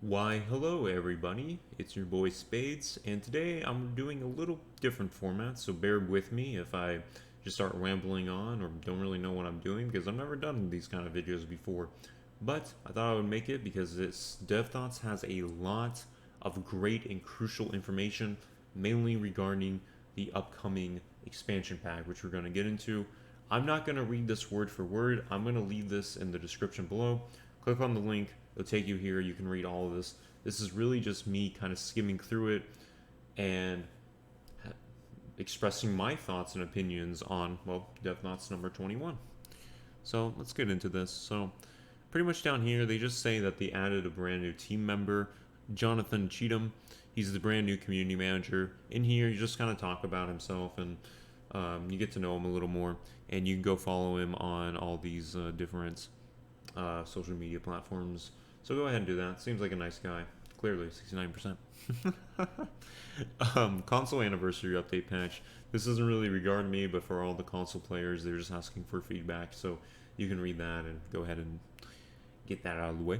Why, hello everybody, it's your boy Spades, and today I'm doing a little different format, so bear with me if I just start rambling on or don't really know what I'm doing because I've never done these kind of videos before. But I thought I would make it because this Dev Thoughts has a lot of great and crucial information, mainly regarding the upcoming expansion pack, which we're going to get into. I'm not going to read this word for word, I'm going to leave this in the description below. Click on the link, it'll take you here. You can read all of this. This is really just me kind of skimming through it and expressing my thoughts and opinions on, well, Death Notes number 21. So let's get into this. So, pretty much down here, they just say that they added a brand new team member, Jonathan Cheatham. He's the brand new community manager. In here, you just kind of talk about himself and you get to know him a little more. And you can go follow him on all these different social media platforms. So go ahead and do that. Seems like a nice guy. Clearly, 69%. Console anniversary update patch. This doesn't really regard me, but for all the console players, they're just asking for feedback. So you can read that and go ahead and get that out of the way.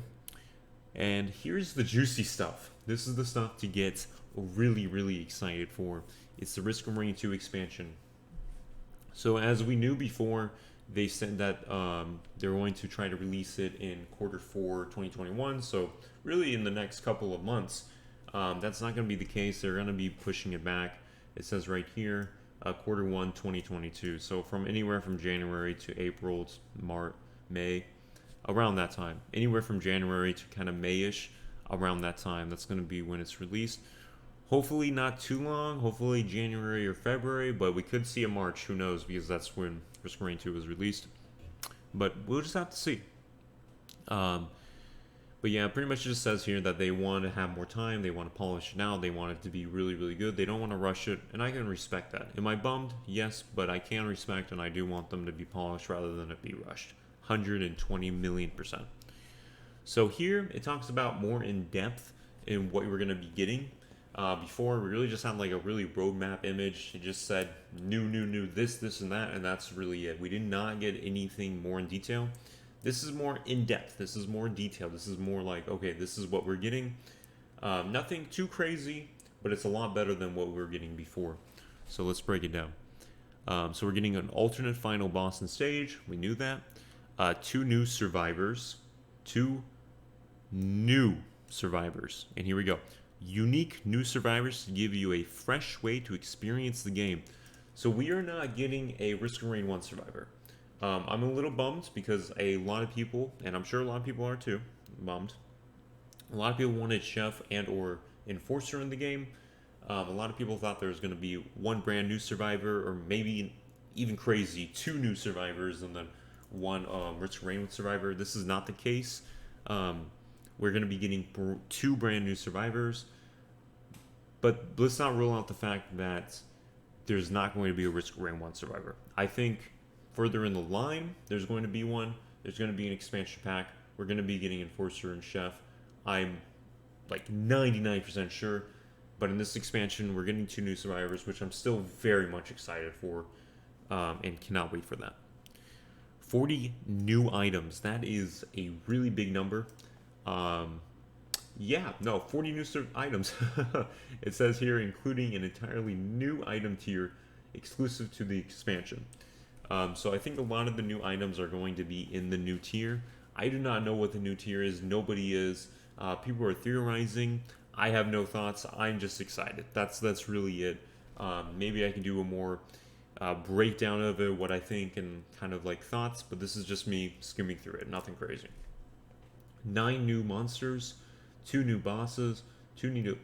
And here's the juicy stuff. This is the stuff to get really, really excited for. It's the Risk of Rain 2 expansion. So as we knew before, they said that they're going to try to release it in Q4 2021. So really in the next couple of months. That's not going to be the case. They're going to be pushing it back. It says right here, Q1 2022. So from anywhere from January to April, March, May, around that time. Anywhere from January to kind of Mayish, around that time. That's going to be when it's released. Hopefully not too long. Hopefully January or February, but we could see a March. Who knows? Because that's when Risk of Rain 2 was released. But we'll just have to see. But yeah, pretty much it just says here that they want to have more time. They want to polish it out. They want it to be really, really good. They don't want to rush it, and I can respect that. Am I bummed? Yes, but I can respect, and I do want them to be polished rather than it be rushed. 120 million%. So here it talks about more in depth in what we're going to be getting. Before we really just had like a really roadmap image. It just said new, this, and that, and that's really it. We did not get anything more in detail. This is more in depth. This is more detailed. This is more like, okay, this is what we're getting. Nothing too crazy, but it's a lot better than what we were getting before. So let's break it down. So we're getting an alternate final boss and stage. We knew that. Two new survivors. And here we go. Unique new survivors to give you a fresh way to experience the game. So we are not getting a Risk of Rain 1 survivor. I'm a little bummed because a lot of people, and I'm sure a lot of people are too, bummed. A lot of people wanted Chef and or Enforcer in the game. A lot of people thought there was going to be one brand new survivor, or maybe even crazy, two new survivors and then one Risk of Rain survivor. This is not the case. We're going to be getting two brand new survivors. But let's not rule out the fact that there's not going to be a Risk of Rain 1 survivor. I think further in the line, there's going to be one. There's going to be an expansion pack. We're going to be getting Enforcer and Chef. I'm like 99% sure. But in this expansion, we're getting two new survivors, which I'm still very much excited for and cannot wait for that. 40 new items. That is a really big number. 40 new items. It says here, including an entirely new item tier exclusive to the expansion. So I think a lot of the new items are going to be in the new tier. I do not know what the new tier is. Nobody is. People are theorizing. I have no thoughts. I'm just excited. That's really it. Maybe I can do a more breakdown of it, what I think, and kind of like thoughts. But this is just me skimming through it. Nothing crazy. 9 new monsters, 2 new bosses, 2 new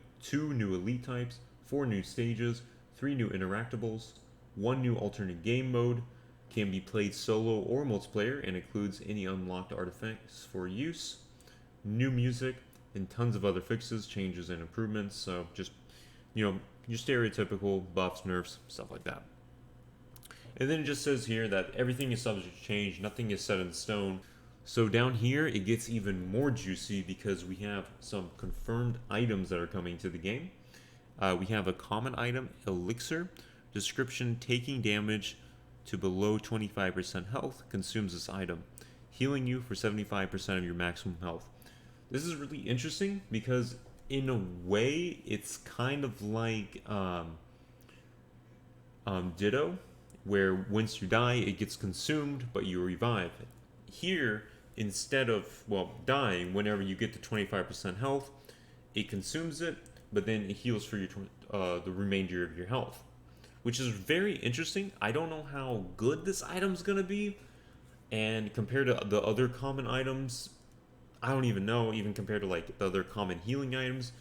elite types, 4 new stages, 3 new interactables, 1 new alternate game mode, can be played solo or multiplayer and includes any unlocked artifacts for use, new music, and tons of other fixes, changes, and improvements. So just, your stereotypical buffs, nerfs, stuff like that. And then it just says here that everything is subject to change, nothing is set in stone. So down here, it gets even more juicy because we have some confirmed items that are coming to the game. We have a common item, Elixir. Description, taking damage to below 25% health consumes this item, healing you for 75% of your maximum health. This is really interesting because in a way it's kind of like Ditto, where once you die it gets consumed but you revive. Here, instead of, well, dying, whenever you get to 25% health, it consumes it, but then it heals for your the remainder of your health, which is very interesting. I don't know how good this item's gonna be, and compared to the other common items, I don't even know, even compared to like the other common healing items.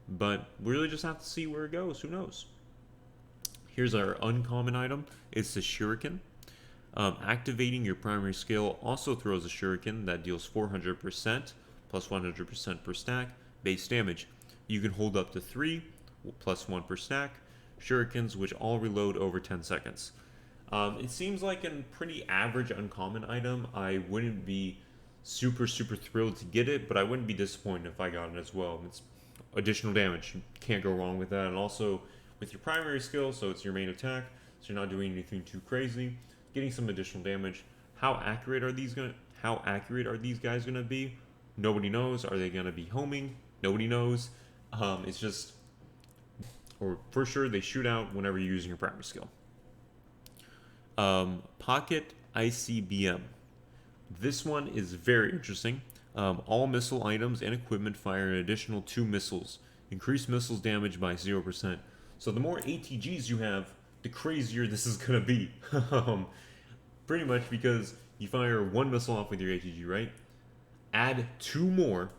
But we really just have to see where it goes. Who knows? Here's our uncommon item. It's the Shuriken. Activating your primary skill also throws a Shuriken that deals 400% plus 100% per stack base damage. You can hold up to 3 plus 1 per stack Shurikens, which all reload over 10 seconds. It seems like a pretty average uncommon item. I wouldn't be super thrilled to get it, but I wouldn't be disappointed if I got it as well. It's additional damage. You can't go wrong with that. And also with your primary skill, so it's your main attack, so you're not doing anything too crazy, getting some additional damage. How accurate are these guys gonna be? Nobody knows. Are they gonna be homing? Nobody knows. It's just, or for sure they shoot out whenever you're using your primary skill. Pocket ICBM. This one is very interesting. All missile items and equipment fire an additional 2 missiles. Increase missiles damage by 0%. So the more ATGs you have, the crazier this is going to be. Pretty much because you fire 1 missile off with your ATG, right? Add 2 more,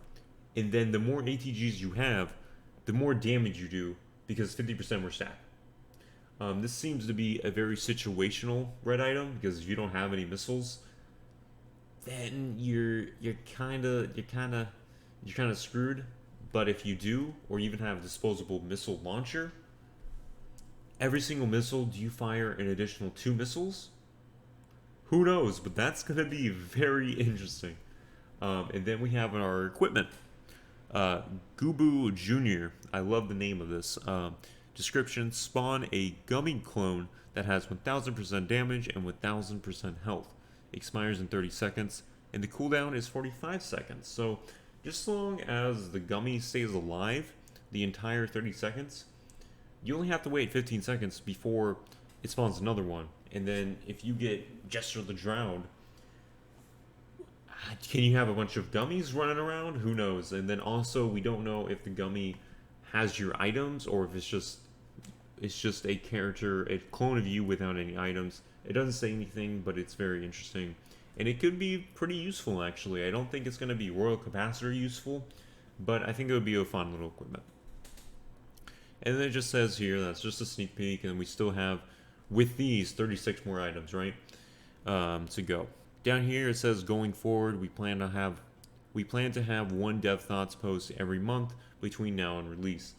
and then the more ATGs you have, the more damage you do, because 50% more stack. This seems to be a very situational red item, because if you don't have any missiles, then you're kind of screwed. But if you do, or even have a disposable missile launcher, every single missile, do you fire an additional 2 missiles? Who knows? But that's gonna be very interesting. And then we have our equipment. Gubu Jr. I love the name of this. Description: spawn a gummy clone that has 1000% damage and 1000% health. Expires in 30 seconds, and the cooldown is 45 seconds. So, just as long as the gummy stays alive the entire 30 seconds, you only have to wait 15 seconds before it spawns another one. And then, if you get Jester the Drowned, can you have a bunch of gummies running around? Who knows? And then also, we don't know if the gummy has your items or if it's just a character, a clone of you without any items. It doesn't say anything, but it's very interesting. And it could be pretty useful, actually. I don't think it's going to be Royal Capacitor useful, but I think it would be a fun little equipment. And then it just says here, that's just a sneak peek, and we still have, with these, 36 more items, right, to go. Down here it says, going forward, we plan to have 1 Dev Thoughts post every month between now and release.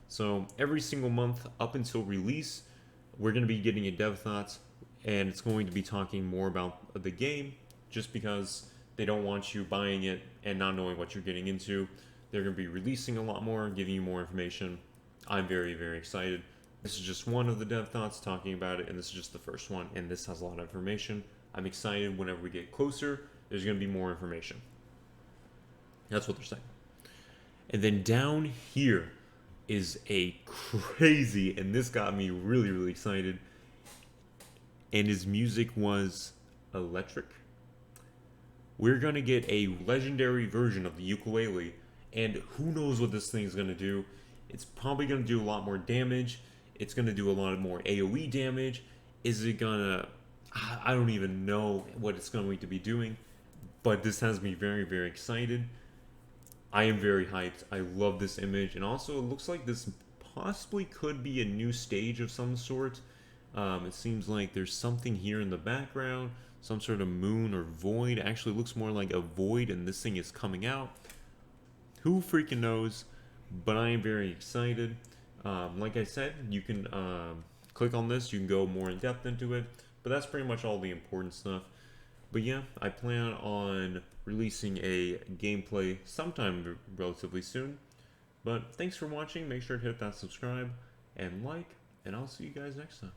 So every single month up until release, we're going to be getting a Dev Thoughts, and it's going to be talking more about the game, just because they don't want you buying it and not knowing what you're getting into. They're going to be releasing a lot more, giving you more information. I'm very excited. This is just one of the Dev Thoughts talking about it, and this is just the first one, and this has a lot of information. I'm excited whenever we get closer, there's going to be more information. That's what they're saying. And then down here is a crazy, and this got me really excited, and his music was electric. We're going to get a legendary version of the ukulele, and who knows what this thing is going to do. It's probably going to do a lot more damage. It's going to do a lot more AoE damage. Is it going to... I don't even know what it's going to be doing, but this has me very excited. I am very hyped. I love this image, and also it looks like this possibly could be a new stage of some sort. It seems like there's something here in the background, some sort of moon or void. It actually looks more like a void, and this thing is coming out. Who freaking knows? But I am very excited. Like I said, you can click on this. You can go more in depth into it. But that's pretty much all the important stuff. But yeah, I plan on releasing a gameplay sometime relatively soon. But thanks for watching. Make sure to hit that subscribe and like, and I'll see you guys next time.